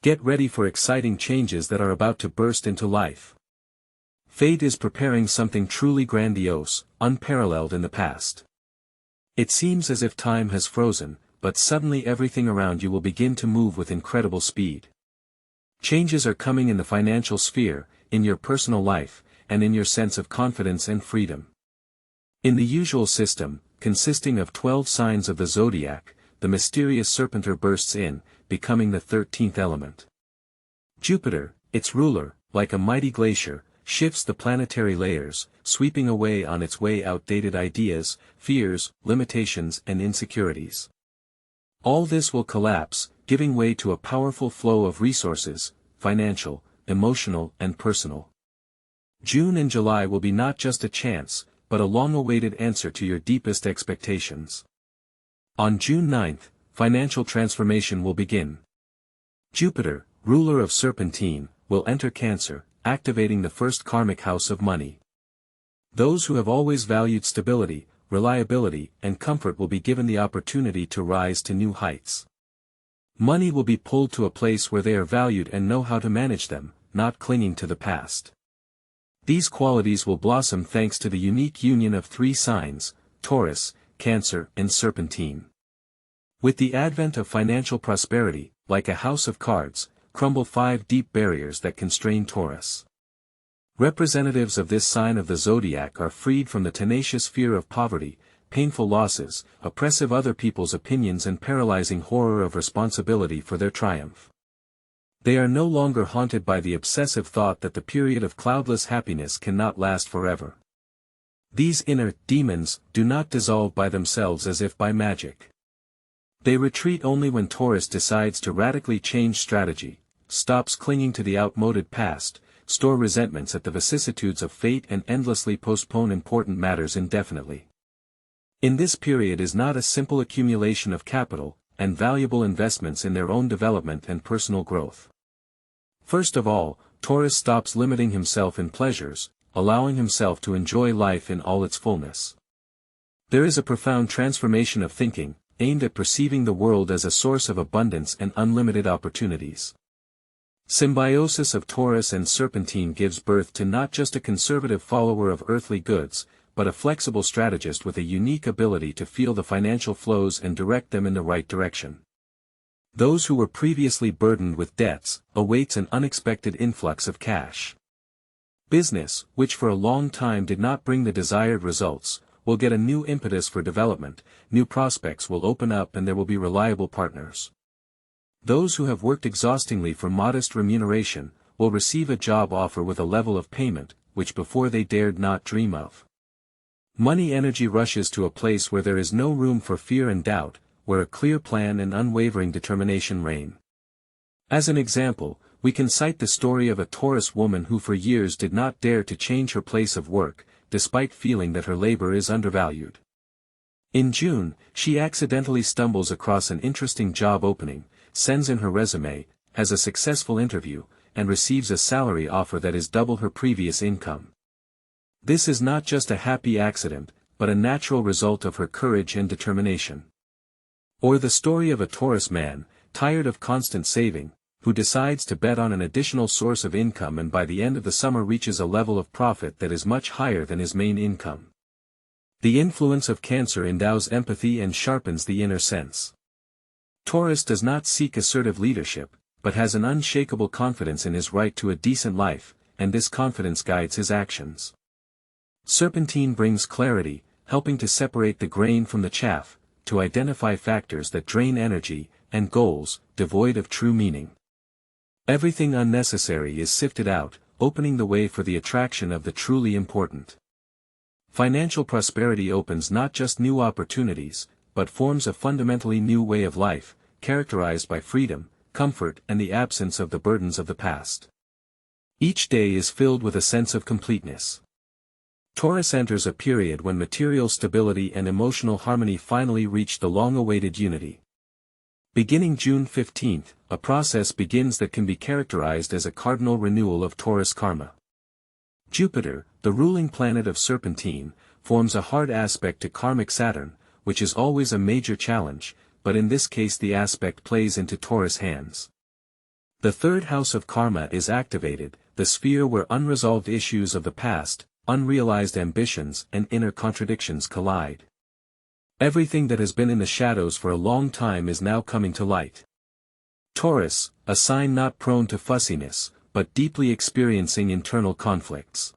Get ready for exciting changes that are about to burst into life. Fate is preparing something truly grandiose, unparalleled in the past. It seems as if time has frozen, but suddenly everything around you will begin to move with incredible speed. Changes are coming in the financial sphere, in your personal life, and in your sense of confidence and freedom. In the usual system, consisting of 12 signs of the Zodiac, the mysterious Serpentine bursts in, becoming the 13th element. Jupiter, its ruler, like a mighty glacier, shifts the planetary layers, sweeping away on its way outdated ideas, fears, limitations and insecurities. All this will collapse, giving way to a powerful flow of resources, financial, emotional and personal. June and July will be not just a chance, but a long-awaited answer to your deepest expectations. On June 9th, financial transformation will begin. Jupiter, ruler of Serpentine, will enter Cancer, activating the first karmic house of money. Those who have always valued stability, reliability and comfort will be given the opportunity to rise to new heights. Money will be pulled to a place where they are valued and know how to manage them, not clinging to the past. These qualities will blossom thanks to the unique union of 3 signs, Taurus, Cancer and Serpentine. With the advent of financial prosperity, like a house of cards, crumble 5 deep barriers that constrain Taurus. Representatives of this sign of the Zodiac are freed from the tenacious fear of poverty, painful losses, oppressive other people's opinions and paralyzing horror of responsibility for their triumph. They are no longer haunted by the obsessive thought that the period of cloudless happiness cannot last forever. These inner demons do not dissolve by themselves as if by magic. They retreat only when Taurus decides to radically change strategy, stops clinging to the outmoded past, store resentments at the vicissitudes of fate and endlessly postpone important matters indefinitely. In this period is not a simple accumulation of capital, and valuable investments in their own development and personal growth. First of all, Taurus stops limiting himself in pleasures, allowing himself to enjoy life in all its fullness. There is a profound transformation of thinking, aimed at perceiving the world as a source of abundance and unlimited opportunities. Symbiosis of Taurus and Serpentine gives birth to not just a conservative follower of earthly goods, but a flexible strategist with a unique ability to feel the financial flows and direct them in the right direction. Those who were previously burdened with debts, awaits an unexpected influx of cash. Business, which for a long time did not bring the desired results, will get a new impetus for development, new prospects will open up and there will be reliable partners. Those who have worked exhaustingly for modest remuneration, will receive a job offer with a level of payment, which before they dared not dream of. Money energy rushes to a place where there is no room for fear and doubt, where a clear plan and unwavering determination reign. As an example, we can cite the story of a Taurus woman who for years did not dare to change her place of work, despite feeling that her labor is undervalued. In June, she accidentally stumbles across an interesting job opening, sends in her resume, has a successful interview, and receives a salary offer that is double her previous income. This is not just a happy accident, but a natural result of her courage and determination. Or the story of a Taurus man, tired of constant saving, who decides to bet on an additional source of income and by the end of the summer reaches a level of profit that is much higher than his main income. The influence of Cancer endows empathy and sharpens the inner sense. Taurus does not seek assertive leadership, but has an unshakable confidence in his right to a decent life, and this confidence guides his actions. Serpentine brings clarity, helping to separate the grain from the chaff, to identify factors that drain energy, and goals, devoid of true meaning. Everything unnecessary is sifted out, opening the way for the attraction of the truly important. Financial prosperity opens not just new opportunities, but forms a fundamentally new way of life, characterized by freedom, comfort and the absence of the burdens of the past. Each day is filled with a sense of completeness. Taurus enters a period when material stability and emotional harmony finally reach the long-awaited unity. Beginning June 15th, a process begins that can be characterized as a cardinal renewal of Taurus karma. Jupiter, the ruling planet of Serpentine, forms a hard aspect to karmic Saturn, which is always a major challenge, but in this case the aspect plays into Taurus' hands. The third house of karma is activated, the sphere where unresolved issues of the past, unrealized ambitions and inner contradictions collide. Everything that has been in the shadows for a long time is now coming to light. Taurus, a sign not prone to fussiness, but deeply experiencing internal conflicts.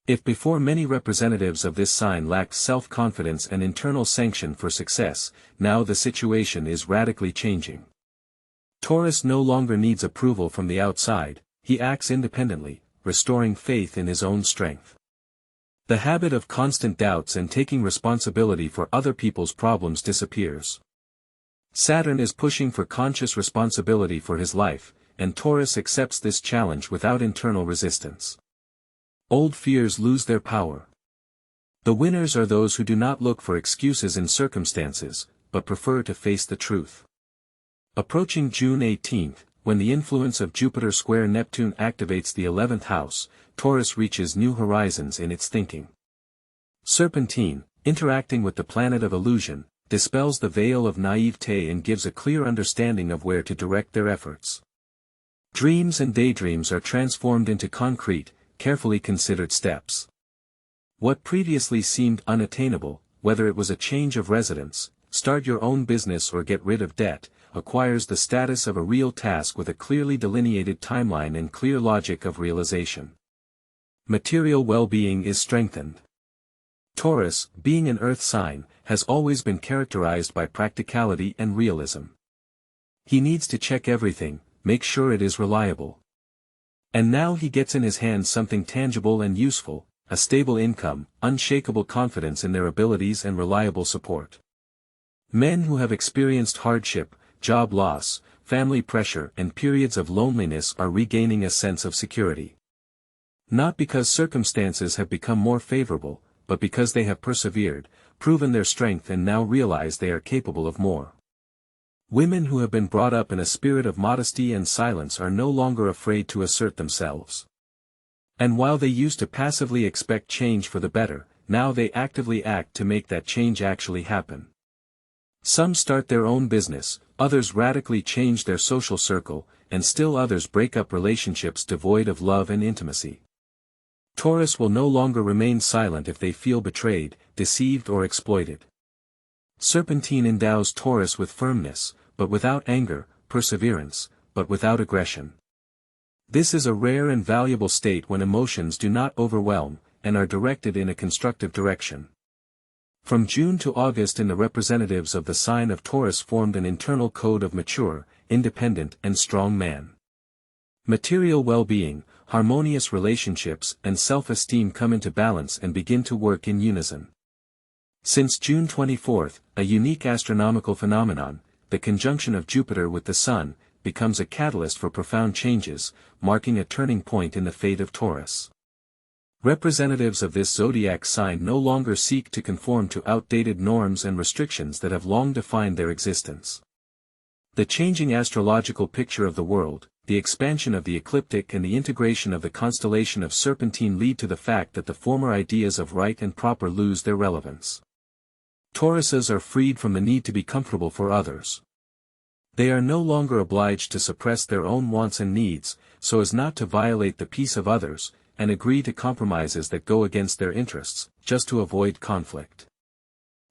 If before many representatives of this sign lacked self-confidence and internal sanction for success, now the situation is radically changing. Taurus no longer needs approval from the outside, he acts independently, restoring faith in his own strength. The habit of constant doubts and taking responsibility for other people's problems disappears. Saturn is pushing for conscious responsibility for his life, and Taurus accepts this challenge without internal resistance. Old fears lose their power. The winners are those who do not look for excuses in circumstances, but prefer to face the truth. Approaching June 18, when the influence of Jupiter square Neptune activates the 11th house, Taurus reaches new horizons in its thinking. Serpentine, interacting with the planet of illusion, dispels the veil of naivete and gives a clear understanding of where to direct their efforts. Dreams and daydreams are transformed into concrete, carefully considered steps. What previously seemed unattainable, whether it was a change of residence, start your own business or get rid of debt, acquires the status of a real task with a clearly delineated timeline and clear logic of realization. Material well-being is strengthened. Taurus, being an earth sign, has always been characterized by practicality and realism. He needs to check everything, make sure it is reliable. And now he gets in his hands something tangible and useful, a stable income, unshakable confidence in their abilities and reliable support. Men who have experienced hardship, job loss, family pressure and periods of loneliness are regaining a sense of security. Not because circumstances have become more favorable, but because they have persevered, proven their strength and now realize they are capable of more. Women who have been brought up in a spirit of modesty and silence are no longer afraid to assert themselves. And while they used to passively expect change for the better, now they actively act to make that change actually happen. Some start their own business, others radically change their social circle, and still others break up relationships devoid of love and intimacy. Taurus will no longer remain silent if they feel betrayed, deceived or exploited. Serpentine endows Taurus with firmness, but without anger, perseverance, but without aggression. This is a rare and valuable state when emotions do not overwhelm, and are directed in a constructive direction. From June to August the representatives of the sign of Taurus formed an internal code of mature, independent and strong man. Material well-being, harmonious relationships and self-esteem come into balance and begin to work in unison. Since June 24, a unique astronomical phenomenon, the conjunction of Jupiter with the Sun, becomes a catalyst for profound changes, marking a turning point in the fate of Taurus. Representatives of this zodiac sign no longer seek to conform to outdated norms and restrictions that have long defined their existence. The changing astrological picture of the world, the expansion of the ecliptic and the integration of the constellation of Serpentine lead to the fact that the former ideas of right and proper lose their relevance. Tauruses are freed from the need to be comfortable for others. They are no longer obliged to suppress their own wants and needs, so as not to violate the peace of others, and agree to compromises that go against their interests, just to avoid conflict.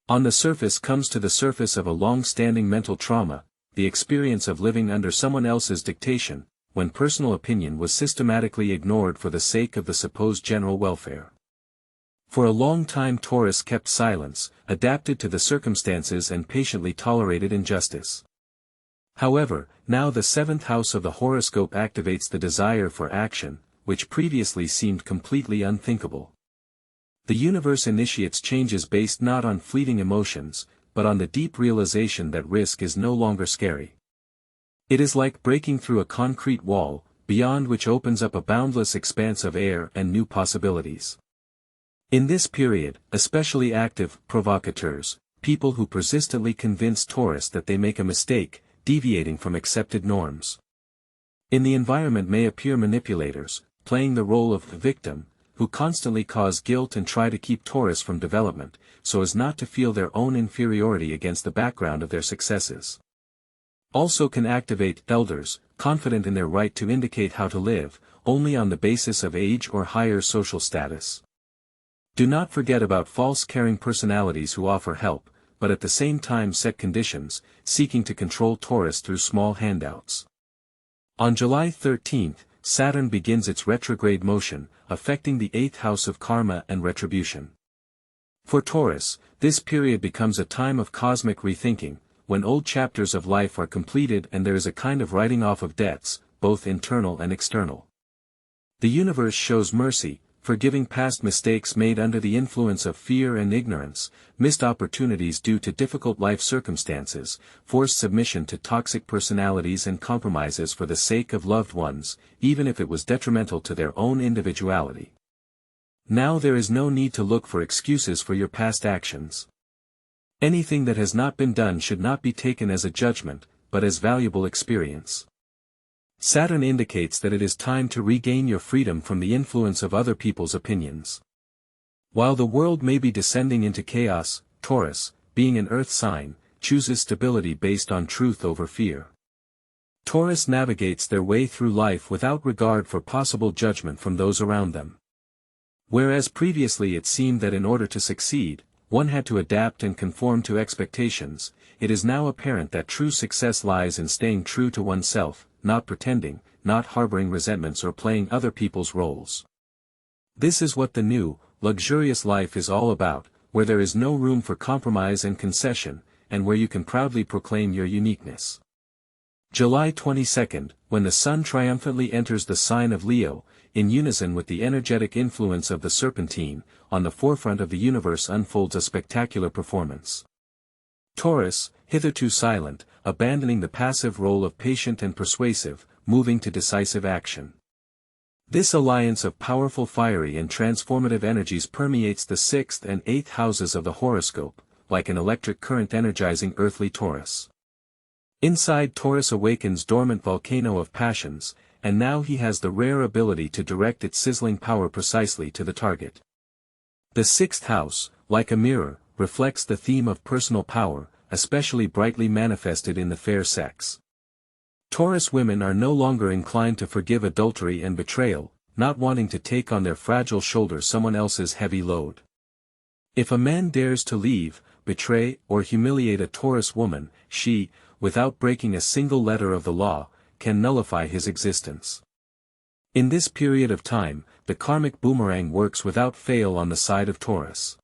On the surface comes to the surface of a long-standing mental trauma, the experience of living under someone else's dictation, when personal opinion was systematically ignored for the sake of the supposed general welfare. For a long time Taurus kept silence, adapted to the circumstances and patiently tolerated injustice. However, now the 7th house of the horoscope activates the desire for action, which previously seemed completely unthinkable. The universe initiates changes based not on fleeting emotions, but on the deep realization that risk is no longer scary. It is like breaking through a concrete wall, beyond which opens up a boundless expanse of air and new possibilities. In this period, especially active provocateurs, people who persistently convince Taurus that they make a mistake, deviating from accepted norms. In the environment may appear manipulators, playing the role of the victim, who constantly cause guilt and try to keep Taurus from development, so as not to feel their own inferiority against the background of their successes. Also can activate elders, confident in their right to indicate how to live, only on the basis of age or higher social status. Do not forget about false caring personalities who offer help, but at the same time set conditions, seeking to control Taurus through small handouts. On July 13, Saturn begins its retrograde motion, affecting the 8th house of karma and retribution. For Taurus, this period becomes a time of cosmic rethinking, when old chapters of life are completed and there is a kind of writing off of debts, both internal and external. The universe shows mercy, forgiving past mistakes made under the influence of fear and ignorance, missed opportunities due to difficult life circumstances, forced submission to toxic personalities and compromises for the sake of loved ones, even if it was detrimental to their own individuality. Now there is no need to look for excuses for your past actions. Anything that has not been done should not be taken as a judgment, but as valuable experience. Saturn indicates that it is time to regain your freedom from the influence of other people's opinions. While the world may be descending into chaos, Taurus, being an earth sign, chooses stability based on truth over fear. Taurus navigates their way through life without regard for possible judgment from those around them. Whereas previously it seemed that in order to succeed, one had to adapt and conform to expectations, it is now apparent that true success lies in staying true to oneself, not pretending, not harboring resentments or playing other people's roles. This is what the new, luxurious life is all about, where there is no room for compromise and concession, and where you can proudly proclaim your uniqueness. July 22, when the Sun triumphantly enters the sign of Leo, in unison with the energetic influence of the Serpentine, on the forefront of the universe unfolds a spectacular performance. Taurus, hitherto silent, abandoning the passive role of patient and persuasive, moving to decisive action. This alliance of powerful fiery and transformative energies permeates the 6th and 8th houses of the horoscope, like an electric current energizing earthly Taurus. Inside Taurus awakens dormant volcano of passions, and now he has the rare ability to direct its sizzling power precisely to the target. The 6th house, like a mirror, reflects the theme of personal power, especially brightly manifested in the fair sex. Taurus women are no longer inclined to forgive adultery and betrayal, not wanting to take on their fragile shoulders someone else's heavy load. If a man dares to leave, betray, or humiliate a Taurus woman, she, without breaking a single letter of the law, can nullify his existence. In this period of time, the karmic boomerang works without fail on the side of Taurus.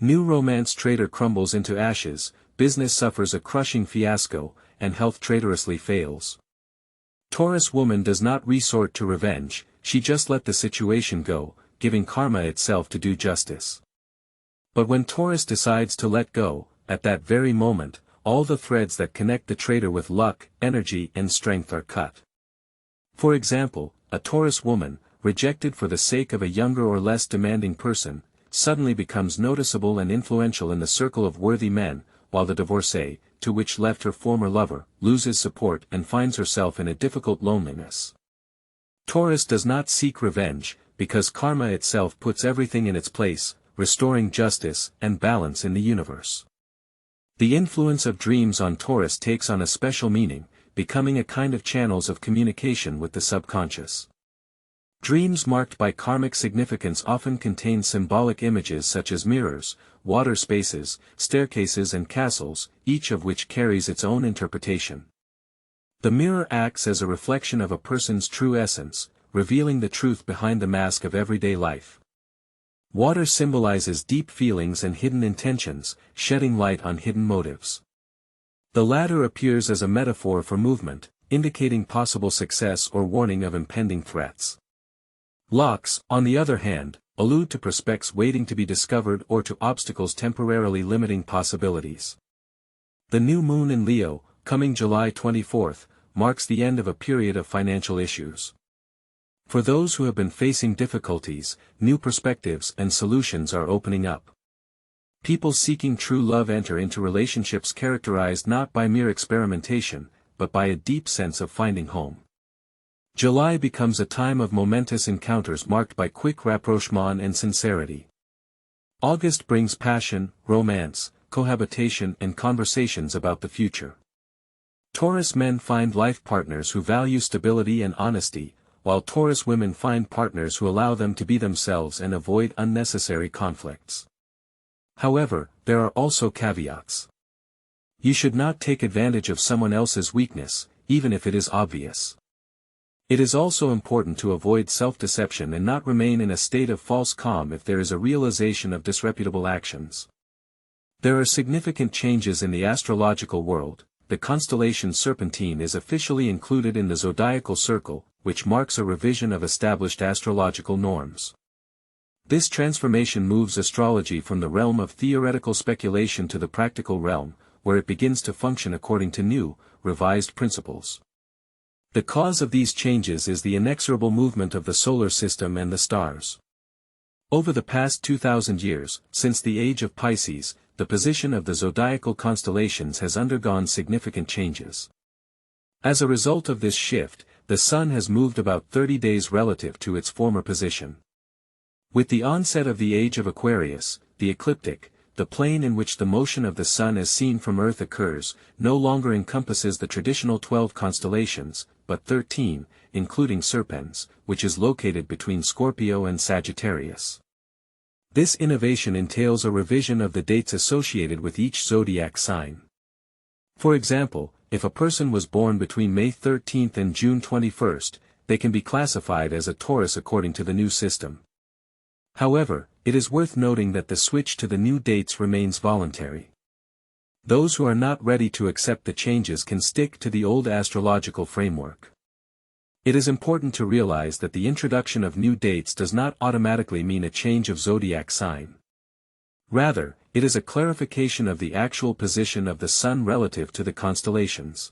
New romance traitor crumbles into ashes, business suffers a crushing fiasco, and health traitorously fails. Taurus woman does not resort to revenge, she just let the situation go, giving karma itself to do justice. But when Taurus decides to let go, at that very moment, all the threads that connect the traitor with luck, energy and strength are cut. For example, a Taurus woman, rejected for the sake of a younger or less demanding person, suddenly becomes noticeable and influential in the circle of worthy men, while the divorcee, to which left her former lover, loses support and finds herself in a difficult loneliness. Taurus does not seek revenge, because karma itself puts everything in its place, restoring justice and balance in the universe. The influence of dreams on Taurus takes on a special meaning, becoming a kind of channels of communication with the subconscious. Dreams marked by karmic significance often contain symbolic images such as mirrors, water spaces, staircases and castles, each of which carries its own interpretation. The mirror acts as a reflection of a person's true essence, revealing the truth behind the mask of everyday life. Water symbolizes deep feelings and hidden intentions, shedding light on hidden motives. The latter appears as a metaphor for movement, indicating possible success or warning of impending threats. Locks, on the other hand, allude to prospects waiting to be discovered or to obstacles temporarily limiting possibilities. The new moon in Leo, coming July 24, marks the end of a period of financial issues. For those who have been facing difficulties, new perspectives and solutions are opening up. People seeking true love enter into relationships characterized not by mere experimentation, but by a deep sense of finding home. July becomes a time of momentous encounters marked by quick rapprochement and sincerity. August brings passion, romance, cohabitation and conversations about the future. Taurus men find life partners who value stability and honesty, while Taurus women find partners who allow them to be themselves and avoid unnecessary conflicts. However, there are also caveats. You should not take advantage of someone else's weakness, even if it is obvious. It is also important to avoid self-deception and not remain in a state of false calm if there is a realization of disreputable actions. There are significant changes in the astrological world. The constellation Serpentine is officially included in the zodiacal circle, which marks a revision of established astrological norms. This transformation moves astrology from the realm of theoretical speculation to the practical realm, where it begins to function according to new, revised principles. The cause of these changes is the inexorable movement of the solar system and the stars. Over the past 2,000 years, since the age of Pisces, the position of the zodiacal constellations has undergone significant changes. As a result of this shift, the Sun has moved about 30 days relative to its former position. With the onset of the age of Aquarius, the ecliptic, the plane in which the motion of the Sun as seen from Earth occurs, no longer encompasses the traditional 12 constellations, but 13, including Serpens, which is located between Scorpio and Sagittarius. This innovation entails a revision of the dates associated with each zodiac sign. For example, if a person was born between May 13 and June 21, they can be classified as a Taurus according to the new system. However, it is worth noting that the switch to the new dates remains voluntary. Those who are not ready to accept the changes can stick to the old astrological framework. It is important to realize that the introduction of new dates does not automatically mean a change of zodiac sign. Rather, it is a clarification of the actual position of the Sun relative to the constellations.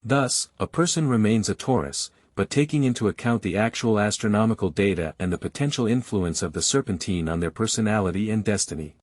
Thus, a person remains a Taurus, but taking into account the actual astronomical data and the potential influence of the Serpentine on their personality and destiny.